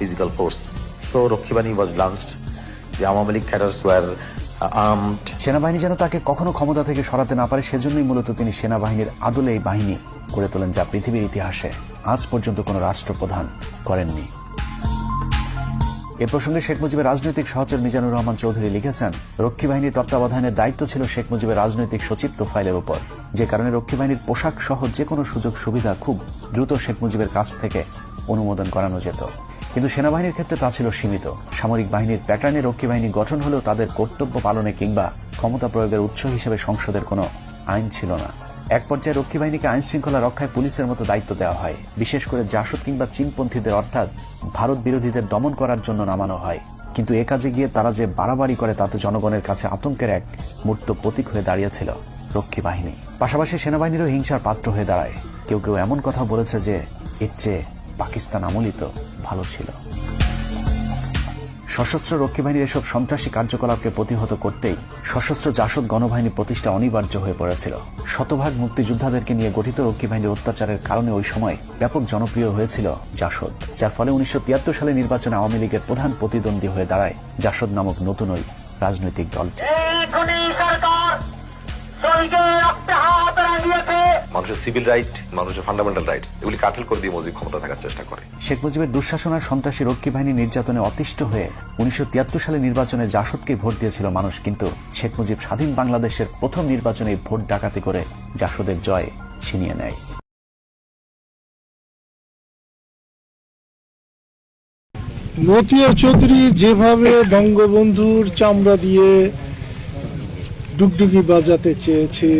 physical force. So Rokkibani was launched. The Awami League cadres were armed. সেনাবাহিনী যেন তাকে কখনো ক্ষমতা থেকে সরাতে না পারে, সেজন্যই মূলত তিনি সেনাবাহিনীর আদলে এই বাহিনী গড়ে তোলেন, যা পৃথিবীর ইতিহাসে আজ পর্যন্ত কোনো রাষ্ট্রপ্রধান করেননি। এ প্রসঙ্গে শেখ মুজিবের রাজনৈতিক সহচর মিজানুর রহমান চৌধুরী লিখেছেন, রক্ষী বাহিনীর তত্ত্বাবধানের দায়িত্ব ছিল শেখ মুজিবের রাজনৈতিক সচিব তোফায়েলের উপর, যে কারণে রক্ষী বাহিনীর পোশাক সহ যে কোনো সুযোগ সুবিধা খুব দ্রুত শেখ মুজিবের কাছ থেকে অনুমোদন করানো যেত। কিন্তু সেনাবাহিনীর ক্ষেত্রে তা ছিল সীমিত। সামরিক বাহিনীর প্যাটার্নে রক্ষী বাহিনী গঠন হলেও তাদের কর্তব্য পালনে কিংবা ক্ষমতা প্রয়োগের উৎস হিসেবে সংসদের কোনো আইন ছিল না। এক পর্যায়ে রক্ষী বাহিনীকে আইন শৃঙ্খলা রক্ষায় পুলিশের মতো দায়িত্ব দেওয়া হয়, বিশেষ করে জাসদ কিংবা চীনপন্থীদের অর্থাৎ ভারত বিরোধীদের দমন করার জন্য নামানো হয়। কিন্তু এ কাজে গিয়ে তারা যে বাড়াবাড়ি করে তাতে জনগণের কাছে আতঙ্কের এক মূর্ত প্রতীক হয়ে দাঁড়িয়েছিল রক্ষী বাহিনী। পাশাপাশি সেনাবাহিনীরও হিংসার পাত্র হয়ে দাঁড়ায়। কেউ কেউ এমন কথা বলেছে যে এর চেয়ে পাকিস্তান আমলই তো ভালো ছিল। সশস্ত্র রক্ষী বাহিনীর এসব সন্ত্রাসী কার্যকলাপকে প্রতিহত করতেই সশস্ত্র জাসদ গণবাহিনী প্রতিষ্ঠা অনিবার্য হয়ে পড়েছিল। শতভাগ মুক্তিযোদ্ধাদেরকে নিয়ে গঠিত রক্ষী বাহিনীর অত্যাচারের কারণে ওই সময় ব্যাপক জনপ্রিয় হয়েছিল জাসদ, যার ফলে 1973 সালে নির্বাচনে আওয়ামী লীগের প্রধান প্রতিদ্বন্দ্বী হয়ে দাঁড়ায় জাসদ নামক নতুন ওই রাজনৈতিক দলটি। মানুষের সিভিল রাইট, মানুষের ফান্ডামেন্টাল রাইটস, এগুলি কাটেল করে দিয়ে মুজিব ক্ষমতা থাকার চেষ্টা করে। শেখ মুজিবের দুঃশাসন আর সন্ত্রাসী রক্ষী বাহিনী নির্যাতনে অতিষ্ঠ হয়ে 1973 সালে নির্বাচনে জাসদকে ভোট দিয়েছিল মানুষ, কিন্তু শেখ মুজিব স্বাধীন বাংলাদেশের প্রথম নির্বাচনে ভোট ডাকাতি করে জাসদের জয় ছিনিয়ে নেয়। মতিয়া চৌধুরী যেভাবে বঙ্গবন্ধুর চামড়া দিয়ে ডুগডুগি বাজাতে চেয়েছে,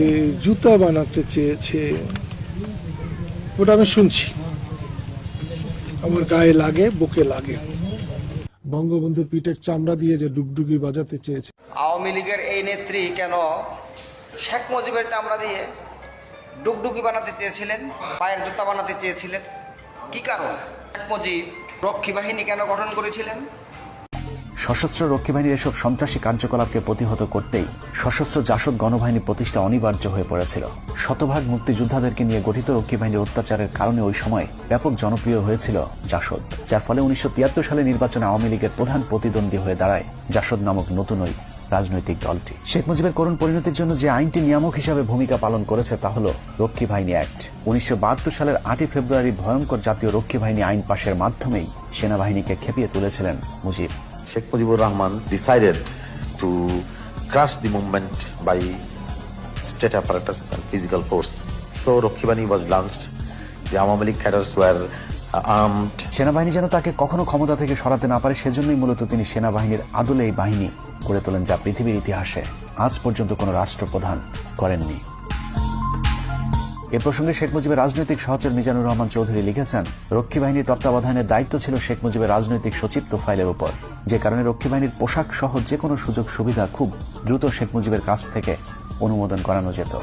জুতা বানাতে চেয়েছে, ওটা আমি শুনছি, আমার গায়ে লাগে, বুকে লাগে। বঙ্গবন্ধুর পিঠের চামড়া দিয়ে যে ডুগডুগি বাজাতে চেয়েছে। আওয়ামী লীগের এই নেত্রী কেন শেখ মুজিবের চামড়া দিয়ে ডুগডুগি বানাতে চেয়েছিলেন, পায়ের জুতা বানাতে চেয়েছিলেন? কি কারণ? শেখ মুজিব রক্ষী বাহিনী কেন গঠন করেছিলেন? সশস্ত্র রক্ষী বাহিনীর এসব সন্ত্রাসী কার্যকলাপকে প্রতিহত করতেই সশস্ত্র জাসদ গণবাহিনী প্রতিষ্ঠা অনিবার্য হয়ে পড়েছিল। শতভাগ মুক্তিযোদ্ধাদেরকে নিয়ে গঠিত রক্ষী বাহিনীর অত্যাচারের কারণে ওই সময় ব্যাপক জনপ্রিয় হয়েছিল জাসদ, যার ফলে 1973 সালে নির্বাচনে আওয়ামী লীগের প্রধান প্রতিদ্বন্দ্বী হয়ে দাঁড়ায় জাসদ নামক নতুন ওই রাজনৈতিক দলটি। শেখ মুজিবের করুণ পরিণতির জন্য যে আইনটি নিয়ামক হিসাবে ভূমিকা পালন করেছে তা হল রক্ষী বাহিনী অ্যাক্ট। 1972 সালের 8 ফেব্রুয়ারি ভয়ঙ্কর জাতীয় রক্ষী বাহিনী আইন পাশের মাধ্যমেই সেনাবাহিনীকে খেপিয়ে তুলেছিলেন Mujib. Sheikh Mujibur Rahman decided to crush the movement by state apparatus and physical force. So Rokkibani was launched. The Awami League cadres were armed. সেনাবাহিনী যেন তাকে কখনো ক্ষমতা থেকে সরাতে না পারে, সেজন্যই মূলত তিনি সেনাবাহিনীর আদলে এই বাহিনী গড়ে তোলেন, যা পৃথিবীর ইতিহাসে আজ পর্যন্ত কোনো রাষ্ট্রপ্রধান করেননি। এ প্রসঙ্গে শেখ মুজিবের রাজনৈতিক সহচর মিজানুর রহমান চৌধুরী লিখেছেন, রক্ষী বাহিনীর তত্ত্বাবধানের দায়িত্ব ছিল শেখ মুজিবের রাজনৈতিক সচিব তোফায়েলের উপর, যে কারণে রক্ষী বাহিনীর পোশাক সহ যে কোনো সুযোগ সুবিধা খুব দ্রুত শেখ মুজিবের কাছ থেকে অনুমোদন করানো যেত।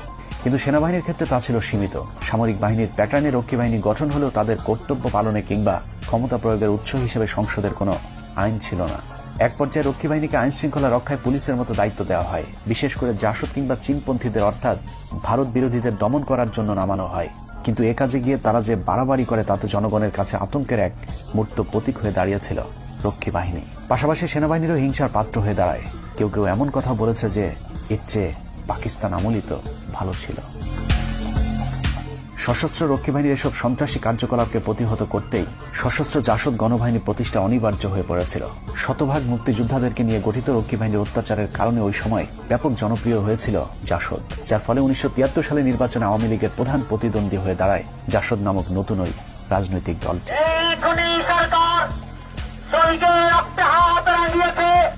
কিন্তু সেনাবাহিনীর ক্ষেত্রে তা ছিল সীমিত। সামরিক বাহিনীর প্যাটার্নে রক্ষী বাহিনী গঠন হলেও তাদের কর্তব্য পালনে কিংবা ক্ষমতা প্রয়োগের উৎস হিসেবে সংসদের কোনো আইন ছিল না। এক পর্যায়ে রক্ষী বাহিনীকে আইন শৃঙ্খলা রক্ষায় পুলিশের মতো দায়িত্ব দেওয়া হয়, বিশেষ করে জাসদ কিংবা চীনপন্থীদের অর্থাৎ ভারত বিরোধীদের দমন করার জন্য নামানো হয়। কিন্তু এ কাজে গিয়ে তারা যে বাড়াবাড়ি করে তাতে জনগণের কাছে আতঙ্কের এক মূর্ত প্রতীক হয়ে দাঁড়িয়েছিল রক্ষী বাহিনী। পাশাপাশি সেনাবাহিনীরও হিংসার পাত্র হয়ে দাঁড়ায়। কেউ কেউ এমন কথা বলেছে যে এর চেয়ে পাকিস্তান আমলই তো ভালো ছিল। সশস্ত্র রক্ষী বাহিনীর এসব সন্ত্রাসী কার্যকলাপকে প্রতিহত করতেই সশস্ত্র জাসদ গণবাহিনী প্রতিষ্ঠা অনিবার্য হয়ে পড়েছিল। শতভাগ মুক্তিযোদ্ধাদেরকে নিয়ে গঠিত রক্ষী বাহিনীর অত্যাচারের কারণে ওই সময় ব্যাপক জনপ্রিয় হয়েছিল জাসদ, যার ফলে 1973 সালে নির্বাচনে আওয়ামী লীগের প্রধান প্রতিদ্বন্দ্বী হয়ে দাঁড়ায় জাসদ নামক নতুন ওই রাজনৈতিক দলটি।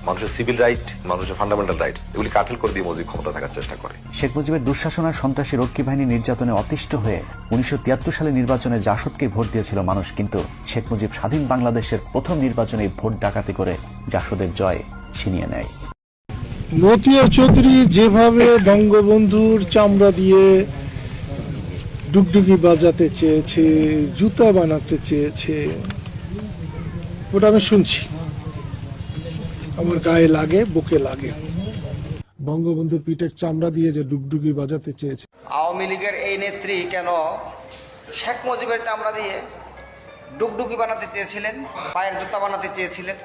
মানুষের সিভিল রাইট, মানুষের ফান্ডামেন্টাল রাইটস, এগুলি কাটেল করে দিয়ে মুজিব ক্ষমতা থাকার চেষ্টা করে। শেখ মুজিবের দুঃশাসন আর সন্ত্রাসী রক্ষী বাহিনী নির্যাতনে অতিষ্ঠ হয়ে 1973 সালে নির্বাচনে জাসদকে ভোট দিয়েছিল মানুষ, কিন্তু শেখ মুজিব স্বাধীন বাংলাদেশের প্রথম নির্বাচনে ভোট ডাকাতি করে জাসদের জয় ছিনিয়ে নেয়। মতিয়া চৌধুরী যেভাবে বঙ্গবন্ধুর চামড়া দিয়ে ডুগডুগি বাজাতে চেয়েছে, জুতা বানাতে চেয়েছে, ওটা আমি শুনছি, আমার গায়ে লাগে, বুকে লাগে। বঙ্গবন্ধুর পিঠের চামড়া দিয়ে যে ডুগডুগি বাজাতে চেয়েছে। আওয়ামী লীগের এই নেত্রী কেন শেখ মুজিবের চামড়া দিয়ে ডুগডুগি বানাতে চেয়েছিলেন, পায়ের জুতা বানাতে চেয়েছিলেন।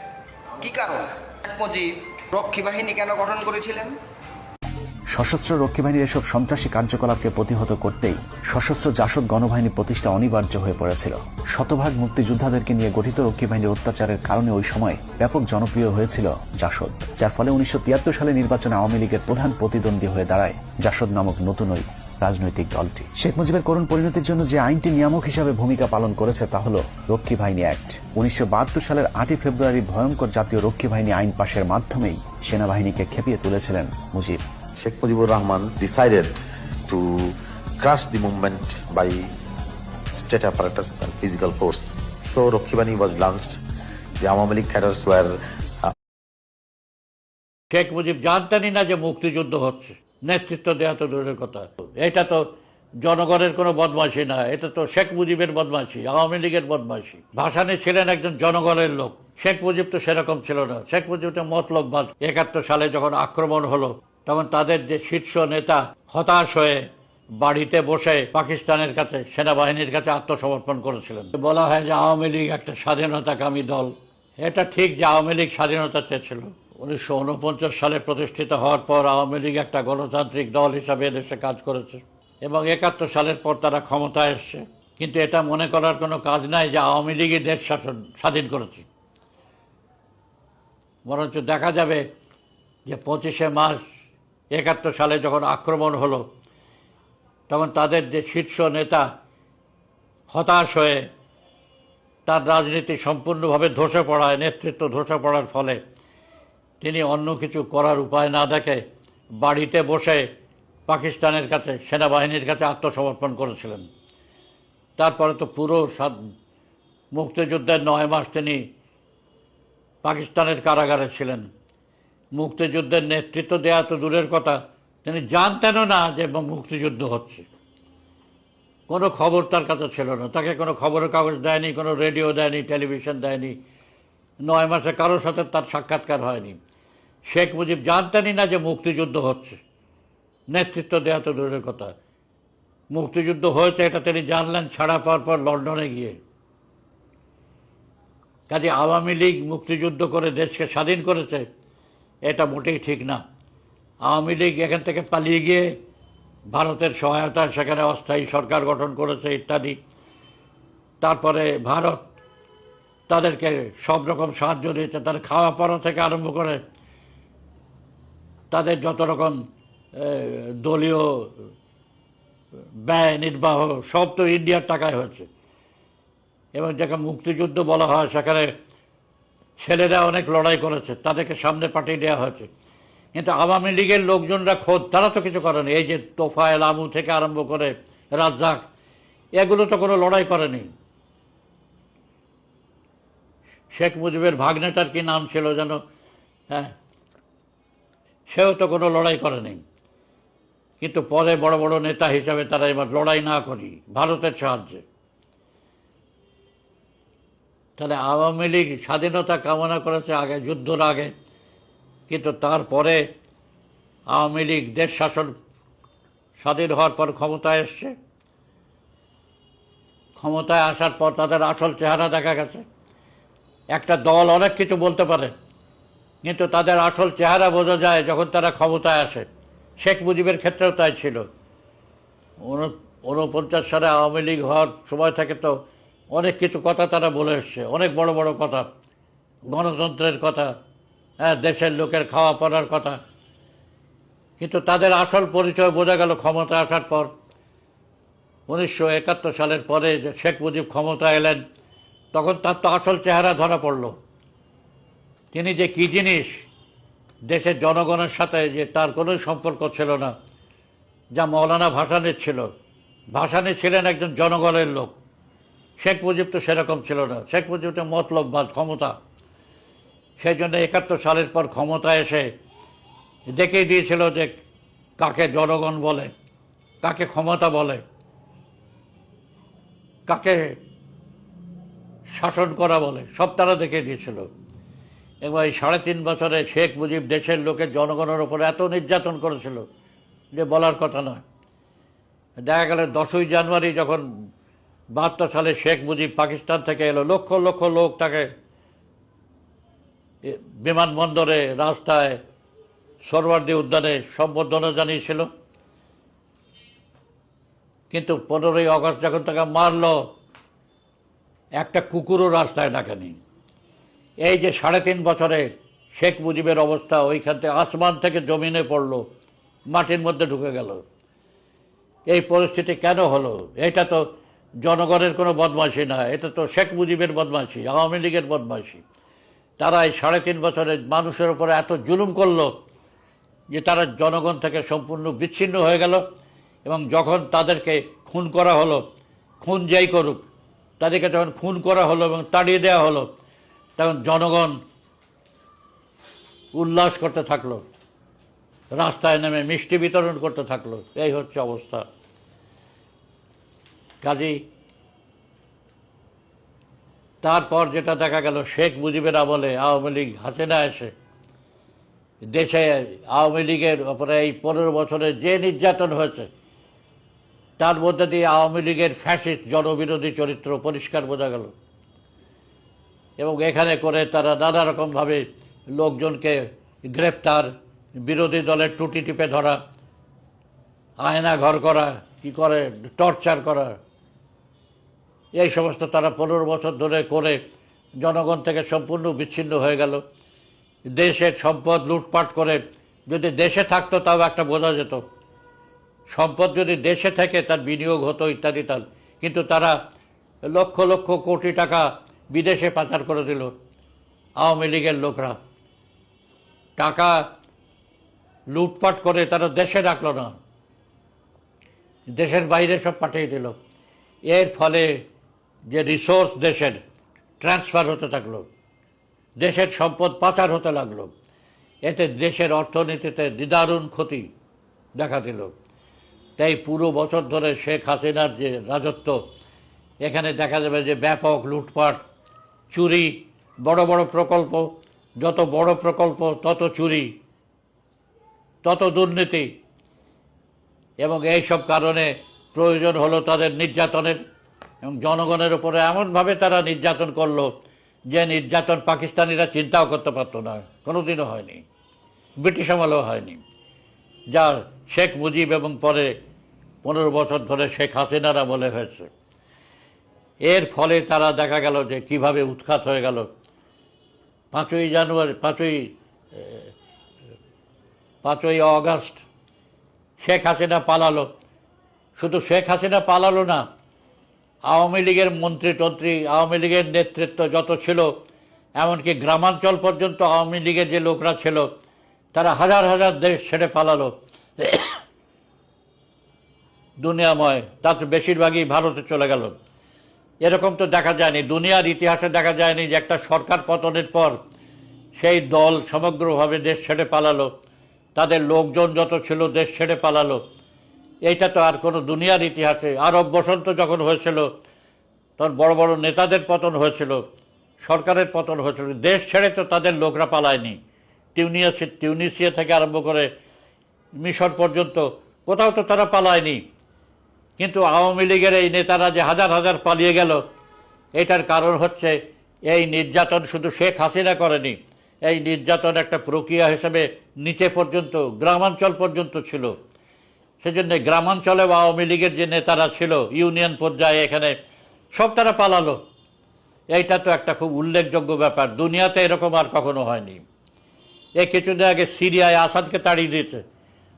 কি কারণ? শেখ মুজিব রক্ষী বাহিনী কেন গঠন করেছিলেন? সশস্ত্র রক্ষী বাহিনীর এসব সন্ত্রাসী কার্যকলাপকে প্রতিহত করতেই সশস্ত্র জাসদ গণবাহিনী প্রতিষ্ঠা অনিবার্য হয়ে পড়েছিল। শতভাগ মুক্তিযোদ্ধাদেরকে নিয়ে গঠিত রক্ষী বাহিনীর অত্যাচারের কারণে ওই সময় ব্যাপক জনপ্রিয় হয়েছিল জাসদ, যার ফলে 1973 সালে নির্বাচনে আওয়ামী লীগের প্রধান প্রতিদ্বন্দ্বী হয়ে দাঁড়ায় জাসদ নামক নতুন ওই রাজনৈতিক দলটি। শেখ মুজিবের করুণ পরিণতির জন্য যে আইনটি নিয়ামক হিসাবে ভূমিকা পালন করেছে তা হল রক্ষী বাহিনী অ্যাক্ট। 1972 সালের 8 ফেব্রুয়ারি ভয়ঙ্কর জাতীয় রক্ষী বাহিনী আইন পাশের মাধ্যমেই সেনাবাহিনীকে খেপিয়ে তুলেছিলেন Mujib. Sheikh Mujibur Rahman decided to crush the movement by state apparatus and physical force. So Rakhi Bahini was launched. The Awami League cadres were Sheikh Mujib জানতেনই না যে মুক্তিযুদ্ধ হচ্ছে, নেতৃত্ব দেওয়া তো দূরের কথা। এটা তো জনগণের কোনো বদমাইশি না, এটা তো শেখ মুজিবের বদমাইশি, আওয়ামী লীগের বদমাইশি। ভাসানী ছিলেন একজন জনগণের লোক, শেখ মুজিব তো সেরকম ছিল না। শেখ মুজিব তো মতলববাজ। 71 সালে যখন আক্রমণ হলো তখন তাদের যে শীর্ষ নেতা হতাশ হয়ে বাড়িতে বসে পাকিস্তানের কাছে, সেনাবাহিনীর কাছে আত্মসমর্পণ করেছিলেন। বলা হয় যে আওয়ামী লীগ একটা স্বাধীনতাকামী দল। এটা ঠিক যে আওয়ামী লীগ স্বাধীনতা চেয়েছিল। 1949 সালে প্রতিষ্ঠিত হওয়ার পর আওয়ামী লীগ একটা গণতান্ত্রিক দল হিসাবে দেশে কাজ করেছে এবং 71 সালের পর তারা ক্ষমতায় এসছে। কিন্তু এটা মনে করার কোনো কাজ নাই যে আওয়ামী লীগই দেশ শাসন স্বাধীন করেছে। বরঞ্চ দেখা যাবে যে 25শে মার্চ 71 সালে যখন আক্রমণ হলো তখন তাদের যে শীর্ষ নেতা হতাশ হয়ে তার রাজনীতি সম্পূর্ণভাবে ধসে পড়ায়, নেতৃত্ব ধসে পড়ার ফলে তিনি অন্য কিছু করার উপায় না দেখে বাড়িতে বসে পাকিস্তানের কাছে, সেনাবাহিনীর কাছে আত্মসমর্পণ করেছিলেন। তারপরে তো পুরো মুক্তিযুদ্ধের 9 মাস তিনি পাকিস্তানের কারাগারে ছিলেন। মুক্তিযুদ্ধের নেতৃত্ব দেওয়া তো দূরের কথা, তিনি জানতেনও না যে মুক্তিযুদ্ধ হচ্ছে। কোনো খবর তার কাছে ছিল না, তাকে কোনো খবরের কাগজ দেয়নি, কোনো রেডিও দেয়নি, টেলিভিশন দেয়নি। 9 মাসে কারোর সাথে তার সাক্ষাৎকার হয়নি। শেখ মুজিব জানতেনই না যে মুক্তিযুদ্ধ হচ্ছে, নেতৃত্ব দেওয়া তো দূরের কথা। মুক্তিযুদ্ধ হয়েছে এটা তিনি জানলেন ছাড়া পাওয়ার পর লন্ডনে গিয়ে। কাজে আওয়ামী লীগ মুক্তিযুদ্ধ করে দেশকে স্বাধীন করেছে এটা মোটেই ঠিক না। আওয়ামী লীগ এখান থেকে পালিয়ে গিয়ে ভারতের সহায়তায় সেখানে অস্থায়ী সরকার গঠন করেছে ইত্যাদি। তারপরে ভারত তাদেরকে সব রকম সাহায্য দিয়েছে, তাদের খাওয়া পড়া থেকে আরম্ভ করে তাদের যত রকম দলীয় ব্যয় নির্বাহ সব তো ইন্ডিয়ার টাকায় হয়েছে। এবং যাকে মুক্তিযুদ্ধ বলা হয় সেখানে ছেলেরা অনেক লড়াই করেছে, তাদেরকে সামনে পাঠিয়ে দেওয়া হয়েছে। কিন্তু আওয়ামী লীগের লোকজনরা খোদ তারা তো কিছু করেনি। এই যে তোফায়েল আমু থেকে আরম্ভ করে রাজ্জাক, এগুলো তো কোনো লড়াই করেনি। শেখ মুজিবের ভাগ্নেটার কি নাম ছিল যেন, হ্যাঁ, সেও তো কোনো লড়াই করেনি। কিন্তু পরে বড় বড় নেতা হিসাবে তারা এবার লড়াই না করি ভারতের সাহায্যে। তাহলে আওয়ামী লীগ স্বাধীনতা কামনা করেছে আগে, যুদ্ধের আগে, কিন্তু তারপরে আওয়ামী লীগ দেশ শাসন স্বাধীন হওয়ার পর ক্ষমতায় এসছে। ক্ষমতায় আসার পর তাদের আসল চেহারা দেখা গেছে। একটা দল অনেক কিছু বলতে পারে, কিন্তু তাদের আসল চেহারা বোঝা যায় যখন তারা ক্ষমতায় আসে। শেখ মুজিবের ক্ষেত্রেও তাই ছিল। 49 সালে আওয়ামী লীগ হওয়ার সময় থেকে তো অনেক কিছু কথা তারা বলে এসছে, অনেক বড় বড় কথা, গণতন্ত্রের কথা, হ্যাঁ, দেশের লোকের খাওয়া পড়ার কথা। কিন্তু তাদের আসল পরিচয় বোঝা গেল ক্ষমতা আসার পর। 1971 সালের পরে যে শেখ মুজিব ক্ষমতা এলেন তখন তার তো আসল চেহারা ধরা পড়ল। তিনি যে কী জিনিস, দেশের জনগণের সাথে যে তার কোনো সম্পর্ক ছিল না, যা মৌলানা ভাসানীর ছিল। ভাসানী ছিলেন একজন জনগণের লোক, শেখ মুজিব তো সেরকম ছিল না। শেখ মুজিব তো মতলববাজ, ক্ষমতা। সেই জন্য 71 সালের পর ক্ষমতা এসে দেখিয়ে দিয়েছিল যে কাকে জনগণ বলে, কাকে ক্ষমতা বলে, কাকে শাসন করা বলে, সব তারা দেখিয়ে দিয়েছিল। এবং এই 3.5 বছরে শেখ মুজিব দেশের লোকের জনগণের ওপর এত নির্যাতন করেছিল যে বলার কথা নয়। দেখা গেল 10ই জানুয়ারি যখন 72 সালে শেখ মুজিব পাকিস্তান থেকে এলো, লক্ষ লক্ষ লোক তাকে বিমানবন্দরে, রাস্তায়, সোহরাওয়ার্দী উদ্যানে সম্বর্ধনা জানিয়েছিল। কিন্তু 15ই আগস্ট যখন তাকে মারল, একটা কুকুরও রাস্তায় ডাকেনি। এই যে 3.5 বছরে শেখ মুজিবের অবস্থা, ওইখান থেকে আসমান থেকে জমিনে পড়লো, মাটির মধ্যে ঢুকে গেল। এই পরিস্থিতি কেন হলো? এটা তো জনগণের কোনো বদমাইশি না, এটা তো শেখ মুজিবের বদমাইশি, আওয়ামী লীগের বদমাইশি। তারা এই 3.5 বছরে মানুষের উপরে এত জুলুম করলো যে তারা জনগণ থেকে সম্পূর্ণ বিচ্ছিন্ন হয়ে গেল। এবং যখন তাদেরকে খুন করা হলো, খুন যেই করুক, তাদেরকে যখন খুন করা হলো এবং তাড়িয়ে দেওয়া হলো, তখন জনগণ উল্লাস করতে থাকলো, রাস্তায় নেমে মিষ্টি বিতরণ করতে থাকলো। এই হচ্ছে অবস্থা। কাজেই তারপর যেটা দেখা গেল, শেখ মুজিবের আমলে আওয়ামী লীগ, হাসিনা এসে দেশে আওয়ামী লীগের ওপরে এই 15 বছরে যে নির্যাতন হয়েছে, তার মধ্যে দিয়ে আওয়ামী লীগের ফ্যাসিস্ট জনবিরোধী চরিত্র পরিষ্কার বোঝা গেল। এবং এখানে করে তারা নানা রকমভাবে লোকজনকে গ্রেপ্তার, বিরোধী দলের টুটি টিপে ধরা, আয়না ঘর করা, কি করে টর্চার করা, এই সমস্ত তারা 15 বছর ধরে করে জনগণ থেকে সম্পূর্ণ বিচ্ছিন্ন হয়ে গেল। দেশের সম্পদ লুটপাট করে, যদি দেশে থাকতো তাও একটা বোঝা যেত, সম্পদ যদি দেশে থেকে তার বিনিয়োগ হতো ইত্যাদি তার, কিন্তু তারা লক্ষ লক্ষ কোটি টাকা বিদেশে পাচার করে দিল। আওয়ামী লীগের লোকরা টাকা লুটপাট করে তারা দেশে রাখলো না, দেশের বাইরে সব পাঠিয়ে দিল। এর ফলে যে রিসোর্স দেশের ট্রান্সফার হতে থাকলো, দেশের সম্পদ পাচার হতে লাগলো, এতে দেশের অর্থনীতিতে নিদারুণ ক্ষতি দেখা দিল। তাই পুরো বছর ধরে শেখ হাসিনার যে রাজত্ব, এখানে দেখা যাবে যে ব্যাপক লুটপাট, চুরি, বড় বড় প্রকল্প, যত বড় প্রকল্প তত চুরি, তত দুর্নীতি। এবং এইসব কারণে প্রয়োজন হলো তাদের নির্যাতনের, এবং জনগণের উপরে এমনভাবে তারা নির্যাতন করলো যে নির্যাতন পাকিস্তানিরা চিন্তাও করতে পারতো না, কোনোদিনও হয়নি, ব্রিটিশ আমলেও হয়নি। যা শেখ মুজিব এবং পরে 15 বছর ধরে শেখ হাসিনার আমলে হয়েছে। এর ফলে তারা দেখা গেল যে কিভাবে উৎখাত হয়ে গেল। 5ই আগস্ট শেখ হাসিনা পালালো। শুধু শেখ হাসিনা পালালো না, আওয়ামী লীগের মন্ত্রী, আওয়ামী লীগের নেতৃত্ব যত ছিল, এমনকি গ্রামাঞ্চল পর্যন্ত আওয়ামী লীগের যে লোকরা ছিল, তারা হাজার হাজার দেশ ছেড়ে পালালো দুনিয়াময়, তাতে বেশিরভাগই ভারতে চলে গেল। এরকম তো দেখা যায়নি, দুনিয়ার ইতিহাসে দেখা যায়নি যে একটা সরকার পতনের পর সেই দল সমগ্রভাবে দেশ ছেড়ে পালালো, তাদের লোকজন যত ছিল দেশ ছেড়ে পালালো। এইটা তো আর কোনো দুনিয়ার ইতিহাসে, আরব বসন্ত যখন হয়েছিল তখন বড় বড় নেতাদের পতন হয়েছিল, সরকারের পতন হয়েছিল, দেশ ছেড়ে তো তাদের লোকরা পালায়নি। টিউনিসিয়া থেকে আরম্ভ করে মিশর পর্যন্ত কোথাও তো তারা পালায়নি। কিন্তু আওয়ামী লীগের এই নেতারা যে হাজার হাজার পালিয়ে গেল, এটার কারণ হচ্ছে এই নির্যাতন শুধু শেখ হাসিনা করেনি, এই নির্যাতন একটা প্রক্রিয়া হিসেবে নিচে পর্যন্ত, গ্রামাঞ্চল পর্যন্ত ছিল। সেজন্য গ্রামাঞ্চলে আওয়ামী লীগের যে নেতারা ছিল ইউনিয়ন পর্যায়ে, এখানে সব তারা পালালো। এইটা তো একটা খুব উল্লেখযোগ্য ব্যাপার, দুনিয়াতে এরকম আর কখনো হয়নি। এই কিছুদিন আগে সিরিয়ায় আসাদকে তাড়িয়ে দিয়েছে,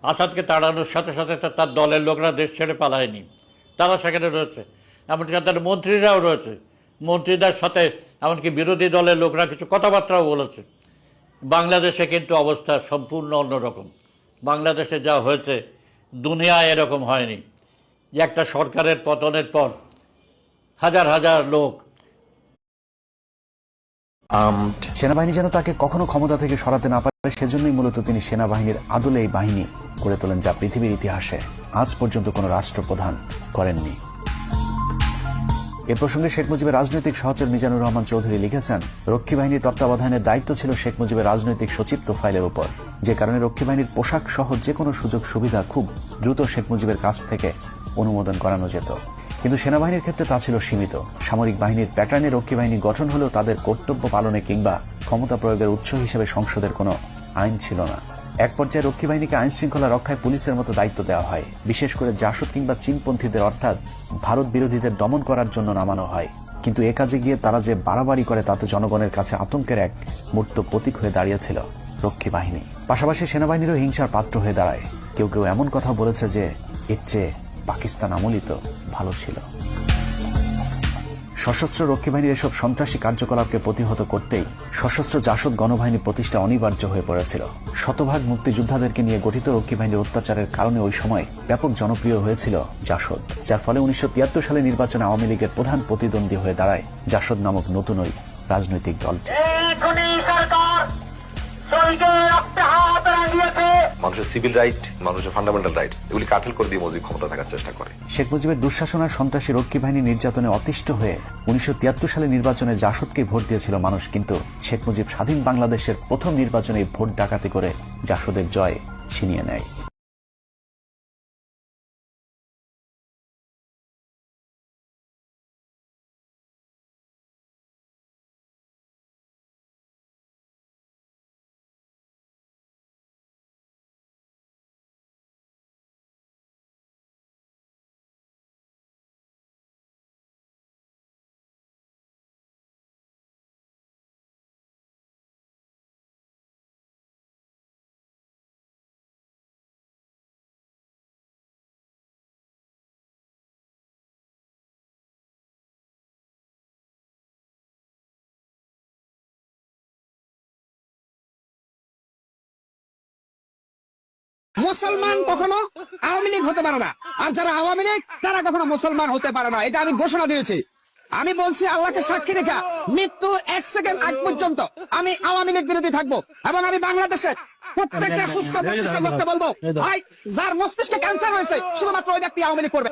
আসাদকে তাড়ানোর সাথে সাথে তার দলের লোকরা দেশ ছেড়ে পালায়নি, তারা সেখানে রয়েছে, এমনকি তাদের মন্ত্রীরাও রয়েছে, মন্ত্রীদের সাথে এমনকি বিরোধী দলের লোকরা কিছু কথাবার্তাও বলেছে। বাংলাদেশে কিন্তু অবস্থা সম্পূর্ণ অন্যরকম। বাংলাদেশে যা হয়েছে দুনিয়ায় এরকম হয়নি, যে একটা সরকারের পতনের পর হাজার হাজার লোক। সেনাবাহিনী যেন তাকে কখনো ক্ষমতা থেকে সরাতে না পারে, সেজন্যই মূলত তিনি সেনাবাহিনীর আদলে এই বাহিনী গড়ে তোলেন, যা পৃথিবীর ইতিহাসে আজ পর্যন্ত কোনো রাষ্ট্রপ্রধান করেননি। এ প্রসঙ্গে শেখ মুজিবের রাজনৈতিক সহচর মিজানুর রহমান চৌধুরী লিখেছেন, রক্ষী বাহিনীর তত্ত্বাবধানের দায়িত্ব ছিল শেখ মুজিবের রাজনৈতিক সচিব তোফায়েলের উপর, যে কারণে রক্ষী বাহিনীর পোশাক সহ যে কোনো সুযোগ সুবিধা খুব দ্রুত শেখ মুজিবের কাছ থেকে অনুমোদন করানো যেত। কিন্তু সেনাবাহিনীর ক্ষেত্রে তা ছিল সীমিত। সামরিক বাহিনীর প্যাটার্নে রক্ষী বাহিনী গঠন হলেও তাদের কর্তব্য পালনে কিংবা ক্ষমতা প্রয়োগের উৎস হিসেবে সংসদের কোনো আইন ছিল না। এক পর্যায়ে রক্ষী বাহিনীকে আইন শৃঙ্খলা রক্ষায় পুলিশের মতো দায়িত্ব দেওয়া হয়, বিশেষ করে জাসদ কিংবা চীনপন্থীদের অর্থাৎ ভারত বিরোধীদের দমন করার জন্য নামানো হয়। কিন্তু এ কাজে গিয়ে তারা যে বাড়াবাড়ি করে তাতে জনগণের কাছে আতঙ্কের এক মূর্ত প্রতীক হয়ে দাঁড়িয়েছিল রক্ষী বাহিনী। পাশাপাশি সেনাবাহিনীরও হিংসার পাত্র হয়ে দাঁড়ায়। কেউ কেউ এমন কথা বলেছে যে এর চেয়ে পাকিস্তান আমলই তো ভালো ছিল। সশস্ত্র রক্ষী বাহিনীর এসব সন্ত্রাসী কার্যকলাপকে প্রতিহত করতেই সশস্ত্র জাসদ গণবাহিনী প্রতিষ্ঠা অনিবার্য হয়ে পড়েছিল। শতভাগ মুক্তিযোদ্ধাদেরকে নিয়ে গঠিত রক্ষী বাহিনীর অত্যাচারের কারণে ওই সময় ব্যাপক জনপ্রিয় হয়েছিল জাসদ, যার ফলে 1973 সালে নির্বাচনে আওয়ামী লীগের প্রধান প্রতিদ্বন্দ্বী হয়ে দাঁড়ায় জাসদ নামক নতুন ওই রাজনৈতিক দলটি। মানুষের সিভিল রাইট, মানুষের ফান্ডামেন্টাল রাইটস এগুলি কাঠিল করে দিয়ে মুজিব ক্ষমতা থাকার চেষ্টা করে। শেখ মুজিবের দুঃশাসন আর সন্ত্রাসী রক্ষী বাহিনী নির্যাতনে অতিষ্ঠ হয়ে 1973 সালে নির্বাচনে জাসদকে ভোট দিয়েছিল মানুষ। কিন্তু শেখ মুজিব স্বাধীন বাংলাদেশের প্রথম নির্বাচনে ভোট ডাকাতি করে জাসদের জয় ছিনিয়ে নেয়। মুসলমান কখনো আওয়ামী লীগ হতে পারে না, আর যারা আওয়ামী লীগ তারা কখনো মুসলমান হতে পারে না। এটা আমি ঘোষণা দিয়েছি। আমি বলছি আল্লাহকে সাক্ষী রেখা মৃত্যুর 1 সেকেন্ড আগ পর্যন্ত আমি আওয়ামী লীগ বিরোধী থাকবো এবং আমি বাংলাদেশের প্রত্যেকটা সুস্থ মস্তিষ্ক করতে বলবো, ভাই যার মস্তিষ্কে ক্যান্সার হয়েছে শুধুমাত্র ওই ব্যক্তি আওয়ামী লীগ করবে।